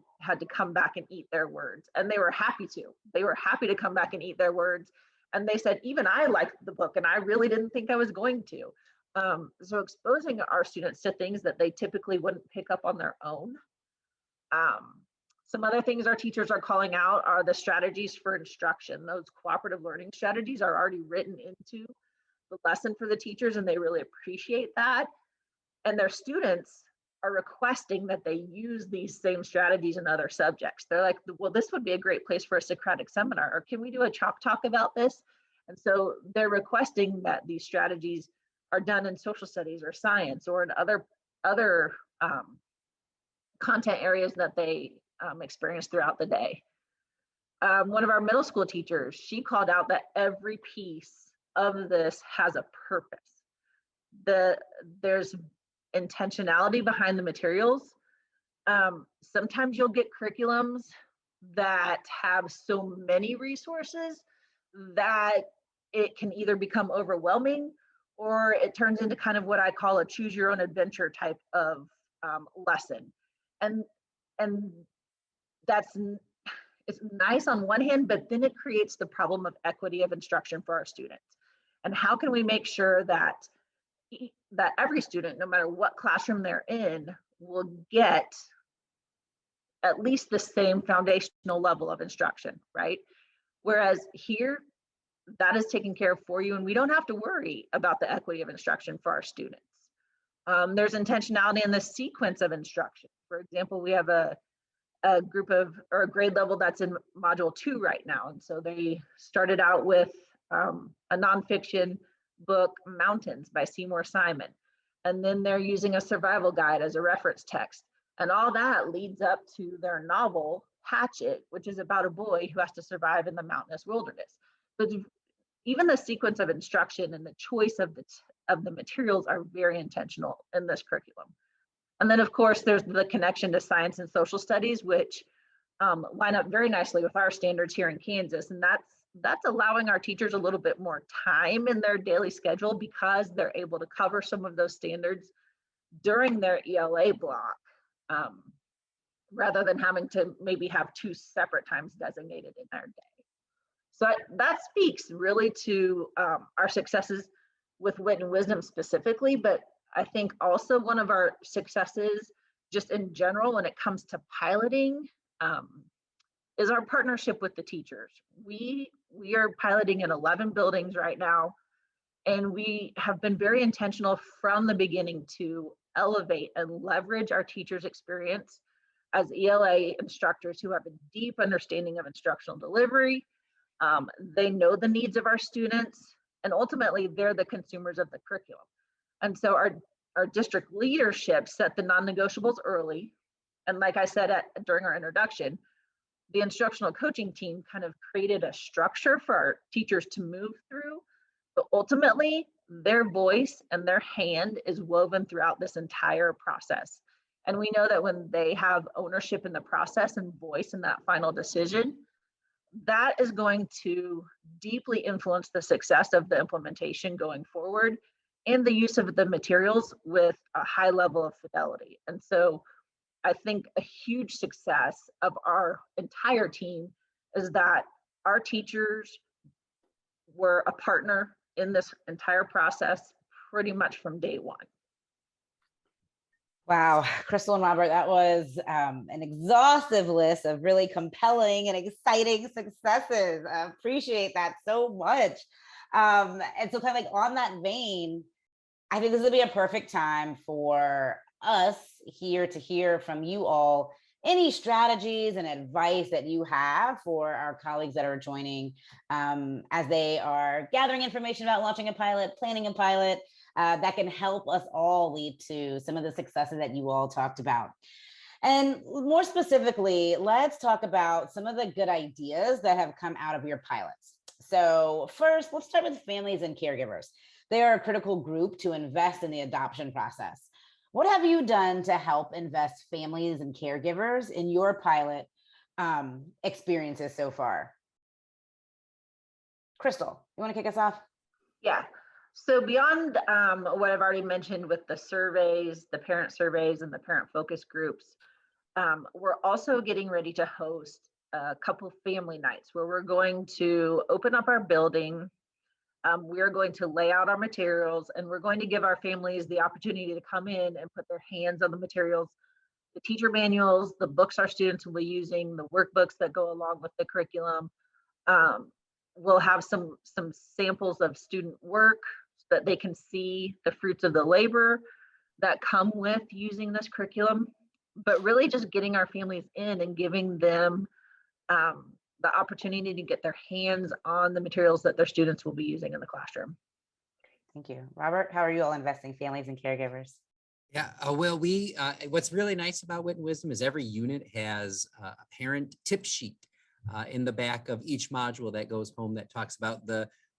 come back and eat their words, and they were happy to. They were happy to come back and eat their words. And they said, even I liked the book, and I really didn't think I was going to. So exposing our students to things that they typically wouldn't pick up on their own. Some other things our teachers are calling out are the strategies for instruction. Those cooperative learning strategies are already written into the lesson for the teachers, and they really appreciate that. And their students are requesting that they use these same strategies in other subjects. They're like, well, this would be a great place for a Socratic seminar, or can we do a chalk talk about this? And so they're requesting that these strategies are done in social studies or science or in other content areas that they experience throughout the day. One of our middle school teachers, she called out that every piece of this has a purpose. There's intentionality behind the materials. Sometimes you'll get curriculums that have so many resources that it can either become overwhelming, or it turns into kind of what I call a choose your own adventure type of lesson. And that's, it's nice on one hand, but then it creates the problem of equity of instruction for our students. And how can we make sure that every student, no matter what classroom they're in, will get at least the same foundational level of instruction, right? Whereas here, that is taken care of for you, and we don't have to worry about the equity of instruction for our students. There's intentionality in the sequence of instruction. For example, we have a group of, or a grade level that's in module 2 right now. And so they started out with a nonfiction book, Mountains by Seymour Simon. And then they're using a survival guide as a reference text. And all that leads up to their novel, Hatchet, which is about a boy who has to survive in the mountainous wilderness. But even the sequence of instruction and the choice of the materials are very intentional in this curriculum. And then, of course, there's the connection to science and social studies, which line up very nicely with our standards here in Kansas. And that's allowing our teachers a little bit more time in their daily schedule, because they're able to cover some of those standards during their ELA block, rather than having to maybe have 2 separate times designated in their day. So that speaks really to our successes with Wit and Wisdom specifically, but I think also one of our successes just in general when it comes to piloting is our partnership with the teachers. We are piloting in 11 buildings right now, and we have been very intentional from the beginning to elevate and leverage our teachers' experience as ELA instructors who have a deep understanding of instructional delivery. They know the needs of our students, and ultimately they're the consumers of the curriculum. And so our district leadership set the non-negotiables early. And like I said during our introduction, the instructional coaching team kind of created a structure for our teachers to move through, but ultimately their voice and their hand is woven throughout this entire process. And we know that when they have ownership in the process and voice in that final decision, that is going to deeply influence the success of the implementation going forward and the use of the materials with a high level of fidelity. And so I think a huge success of our entire team is that our teachers were a partner in this entire process pretty much from day one. Wow, Crystal and Robert, that was an exhaustive list of really compelling and exciting successes. I appreciate that so much. And so kind of like on that vein, I think this would be a perfect time for us here to hear from you all any strategies and advice that you have for our colleagues that are joining as they are gathering information about launching a pilot, planning a pilot, that can help us all lead to some of the successes that you all talked about. And more specifically, let's talk about some of the good ideas that have come out of your pilots. So first, let's start with families and caregivers. They are a critical group to invest in the adoption process. What have you done to help invest families and caregivers in your pilot experiences so far? Crystal, you want to kick us off? Yeah. So beyond what I've already mentioned with the surveys, the parent surveys and the parent focus groups, we're also getting ready to host a couple family nights where we're going to open up our building. We are going to lay out our materials, and we're going to give our families the opportunity to come in and put their hands on the materials, the teacher manuals, the books our students will be using, the workbooks that go along with the curriculum. We'll have some samples of student work so that they can see the fruits of the labor that come with using this curriculum, but really just getting our families in and giving them the opportunity to get their hands on the materials that their students will be using in the classroom. Thank you. Robert, how are you all investing families and caregivers? Yeah, well, what's really nice about Wit and Wisdom is every unit has a parent tip sheet in the back of each module that goes home that talks about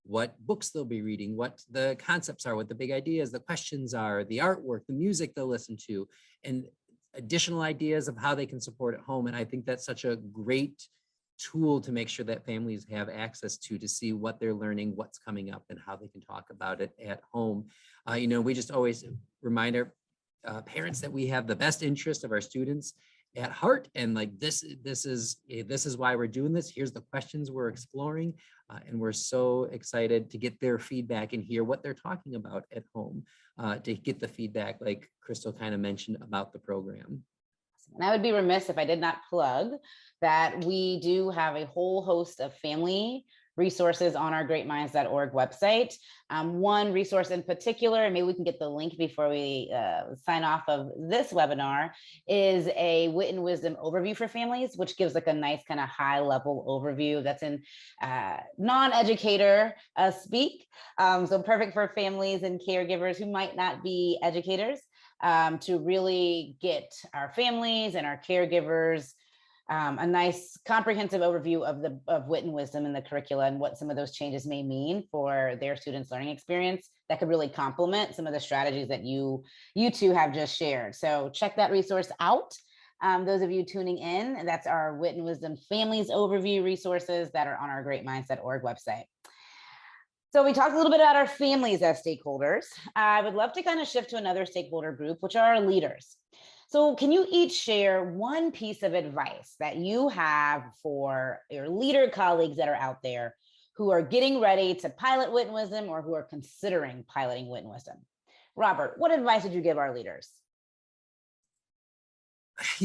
what books they'll be reading, what the concepts are, what the big ideas, the questions are, the artwork, the music they'll listen to, and additional ideas of how they can support at home. And I think that's such a great tool to make sure that families have access to see what they're learning, what's coming up, and how they can talk about it at home. We just always remind our parents that we have the best interest of our students at heart, and like this is why we're doing this. Here's the questions we're exploring, and we're so excited to get their feedback and hear what they're talking about at home, to get the feedback like Crystal kind of mentioned about the program. And I would be remiss if I did not plug that we do have a whole host of family resources on our greatminds.org website. One resource in particular, and maybe we can get the link before we sign off of this webinar, is a Wit and Wisdom overview for families, which gives like a nice kind of high level overview that's in non-educator speak. So perfect for families and caregivers who might not be educators, to really get our families and our caregivers a nice comprehensive overview of Wit and Wisdom in the curricula and what some of those changes may mean for their students' learning experience that could really complement some of the strategies that you two have just shared. So check that resource out. Those of you tuning in, that's our Wit and Wisdom Families Overview resources that are on our greatminds.org website. So we talked a little bit about our families as stakeholders. I would love to kind of shift to another stakeholder group, which are our leaders. So can you each share one piece of advice that you have for your leader colleagues that are out there who are getting ready to pilot Wit and Wisdom or who are considering piloting Wit and Wisdom? Robert, what advice would you give our leaders?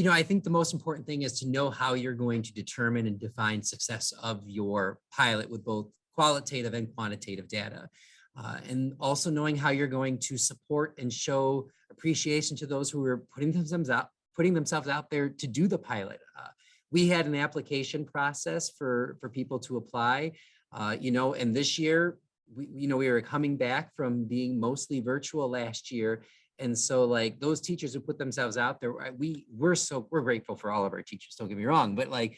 I think the most important thing is to know how you're going to determine and define success of your pilot with both qualitative and quantitative data. And also knowing how you're going to support and show appreciation to those who are putting themselves out there to do the pilot. We had an application process for people to apply, and this year, we were coming back from being mostly virtual last year. And so like those teachers who put themselves out there, we're grateful for all of our teachers, don't get me wrong, but like,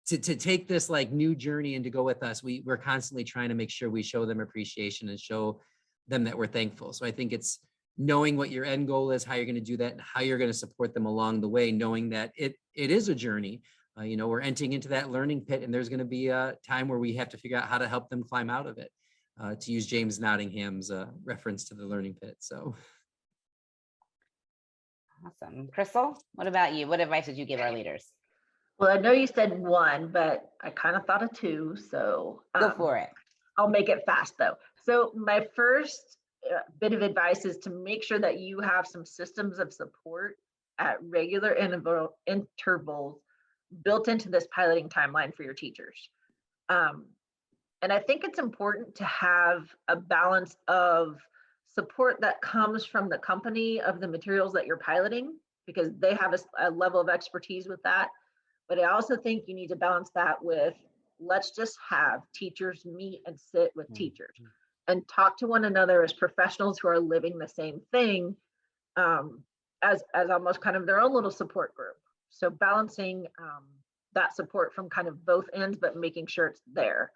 to take this like new journey and to go with us, we're constantly trying to make sure we show them appreciation and show them that we're thankful. So I think it's knowing what your end goal is, how you're going to do that, and how you're going to support them along the way, knowing that it is a journey. We're entering into that learning pit, and there's going to be a time where we have to figure out how to help them climb out of it, to use James Nottingham's reference to the learning pit. So. Awesome. Crystal, what about you? What advice would you give our leaders? Well, I know you said one, but I kind of thought of two. So go for it. I'll make it fast though. So my first bit of advice is to make sure that you have some systems of support at regular intervals built into this piloting timeline for your teachers. And I think it's important to have a balance of support that comes from the company of the materials that you're piloting, because they have a level of expertise with that. But I also think you need to balance that with, let's just have teachers meet and sit with teachers and talk to one another as professionals who are living the same thing, as almost kind of their own little support group. So balancing that support from kind of both ends, but making sure it's there.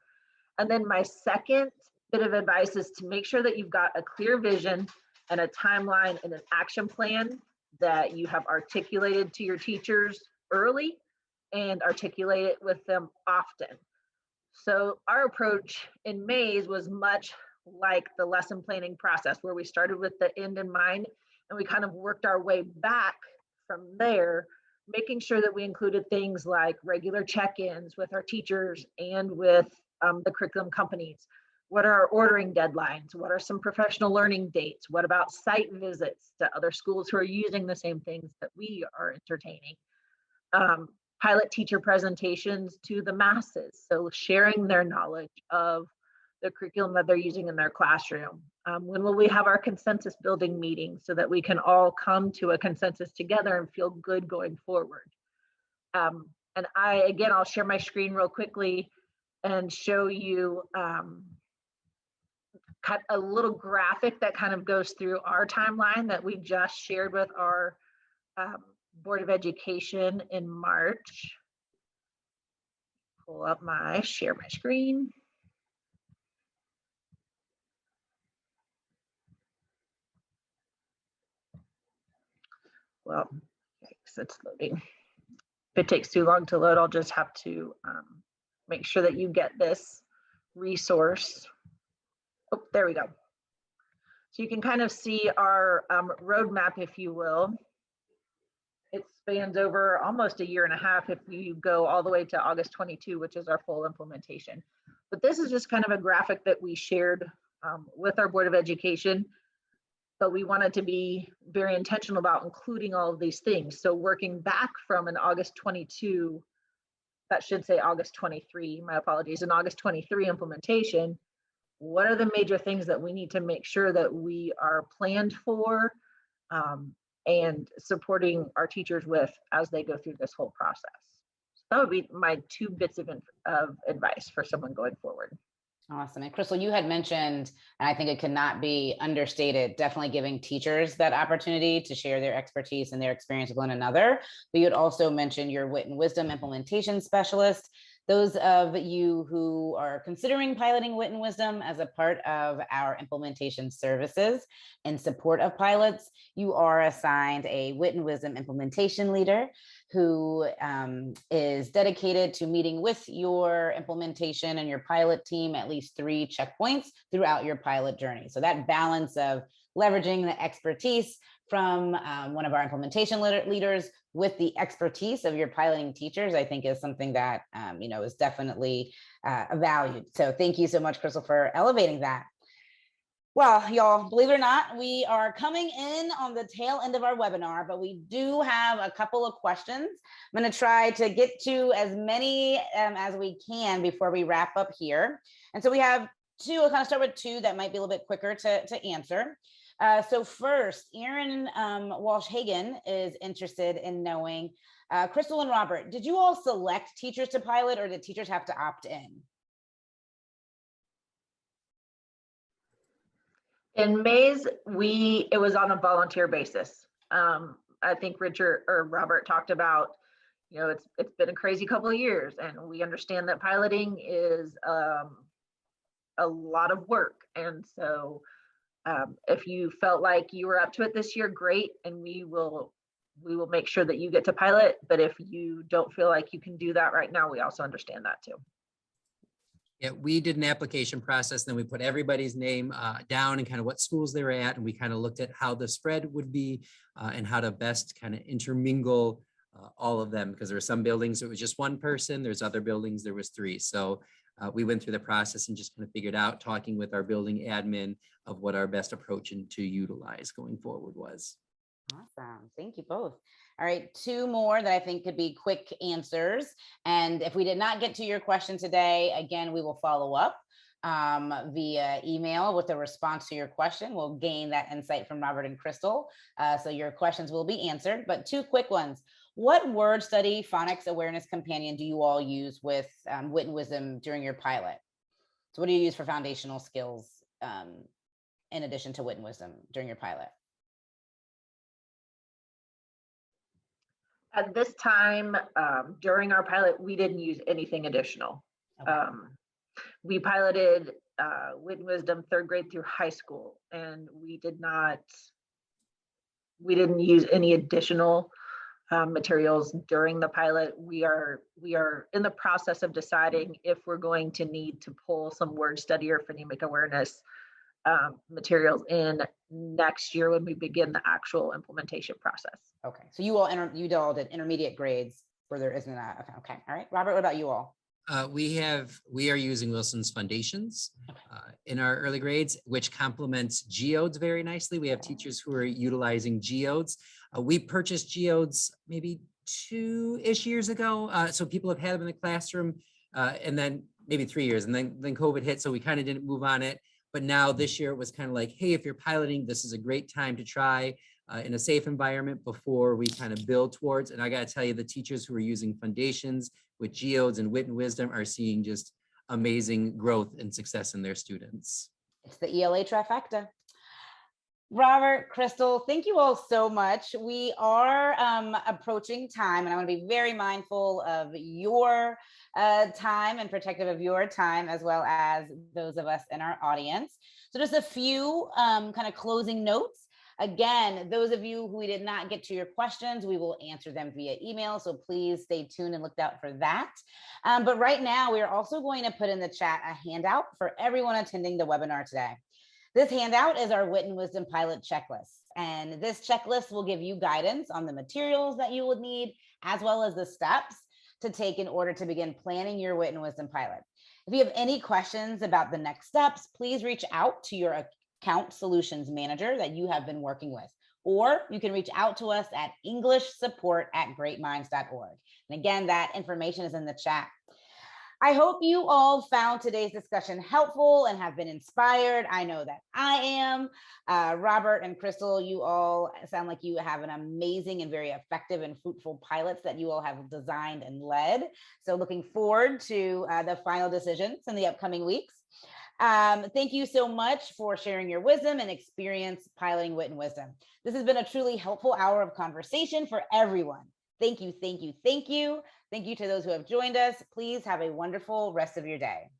And then my second bit of advice is to make sure that you've got a clear vision and a timeline and an action plan that you have articulated to your teachers early and articulate it with them often. So our approach in Mays was much like the lesson planning process, where we started with the end in mind and we kind of worked our way back from there, making sure that we included things like regular check-ins with our teachers and with the curriculum companies. What are our ordering deadlines? What are some professional learning dates? What about site visits to other schools who are using the same things that we are entertaining? Pilot teacher presentations to the masses, so sharing their knowledge of the curriculum that they're using in their classroom. When will we have our consensus building meetings so that we can all come to a consensus together and feel good going forward? And I'll share my screen real quickly and show you a little graphic that kind of goes through our timeline that we just shared with our Board of Education in March. Pull up share my screen. Well, it's loading. If it takes too long to load, I'll just have to make sure that you get this resource. Oh, there we go. So you can kind of see our roadmap, if you will. It spans over almost a year and a half if you go all the way to August 22, which is our full implementation. But this is just kind of a graphic that we shared with our Board of Education, but we wanted to be very intentional about including all of these things. So working back from an August 22, that should say August 23, my apologies, an August 23 implementation, what are the major things that we need to make sure that we are planned for and supporting our teachers with as they go through this whole process? So that would be my 2 bits of advice for someone going forward. Awesome. And Crystal, you had mentioned, and I think it cannot be understated, definitely giving teachers that opportunity to share their expertise and their experience with one another. But you had also mentioned your Wit and Wisdom implementation specialist. Those of you who are considering piloting Wit and Wisdom as a part of our implementation services in support of pilots, you are assigned a Wit and Wisdom implementation leader who is dedicated to meeting with your implementation and your pilot team at least 3 checkpoints throughout your pilot journey. So that balance of leveraging the expertise from one of our implementation leaders with the expertise of your piloting teachers, I think is something that is definitely valued. So thank you so much, Crystal, for elevating that. Well, y'all, believe it or not, we are coming in on the tail end of our webinar, but we do have a couple of questions. I'm going to try to get to as many as we can before we wrap up here. And so we have 2, I'll kind of start with 2 that might be a little bit quicker to answer. So first, Erin Walsh-Hagan is interested in knowing, Crystal and Robert, did you all select teachers to pilot, or did teachers have to opt in? In Mays, it was on a volunteer basis. I think Richard or Robert talked about, it's been a crazy couple of years, and we understand that piloting is a lot of work. And so if you felt like you were up to it this year, great, and we will make sure that you get to pilot. But if you don't feel like you can do that right now, we also understand that too. Yeah, we did an application process, then we put everybody's name down and kind of what schools they were at, and we kind of looked at how the spread would be and how to best kind of intermingle all of them, because there were some buildings, it was just one person. There's other buildings, there was three. So we went through the process and just kind of figured out, talking with our building admin, of what our best approach and to utilize going forward was. Awesome. Thank you both. All right, two more that I think could be quick answers. And if we did not get to your question today, again, we will follow up via email with a response to your question. We'll gain that insight from Robert and Crystal. So your questions will be answered, but two quick ones. What word study phonics awareness companion do you all use with Wit and Wisdom during your pilot? So what do you use for foundational skills in addition to Wit and Wisdom during your pilot? At this time, during our pilot, we didn't use anything additional. Okay. We piloted Wit and Wisdom 3rd grade through high school, and we didn't use any additional materials during the pilot. We are in the process of deciding if we're going to need to pull some word study or phonemic awareness materials in next year when we begin the actual implementation process. Okay, so you all did intermediate grades where there isn't a, okay, all right. Robert, what about you all? We are using Wilson's Foundations in our early grades, which complements geodes very nicely. We have teachers who are utilizing geodes. We purchased geodes maybe 2-ish years ago. So people have had them in the classroom, and then maybe 3 years, and then COVID hit. So we kind of didn't move on it. But now this year it was kind of like, hey, if you're piloting, this is a great time to try in a safe environment before we kind of build towards. And I got to tell you, the teachers who are using Foundations with geodes and Wit and Wisdom are seeing just amazing growth and success in their students. It's the ELA trifecta. Robert, Crystal, thank you all so much. We are approaching time, and I want to be very mindful of your time and protective of your time, as well as those of us in our audience. So just a few kind of closing notes. Again, those of you who we did not get to your questions, we will answer them via email. So please stay tuned and look out for that. But right now, we are also going to put in the chat a handout for everyone attending the webinar today. This handout is our Wit and Wisdom pilot checklist. And this checklist will give you guidance on the materials that you would need, as well as the steps to take in order to begin planning your Wit and Wisdom pilot. If you have any questions about the next steps, please reach out to your account solutions manager that you have been working with, or you can reach out to us at englishsupport@greatminds.org. And again, that information is in the chat. I hope you all found today's discussion helpful and have been inspired. I know that I am. Robert and Crystal, you all sound like you have an amazing and very effective and fruitful pilots that you all have designed and led. So looking forward to the final decisions in the upcoming weeks. Thank you so much for sharing your wisdom and experience piloting Wit and Wisdom. This has been a truly helpful hour of conversation for everyone. Thank you, thank you, thank you. Thank you to those who have joined us. Please have a wonderful rest of your day.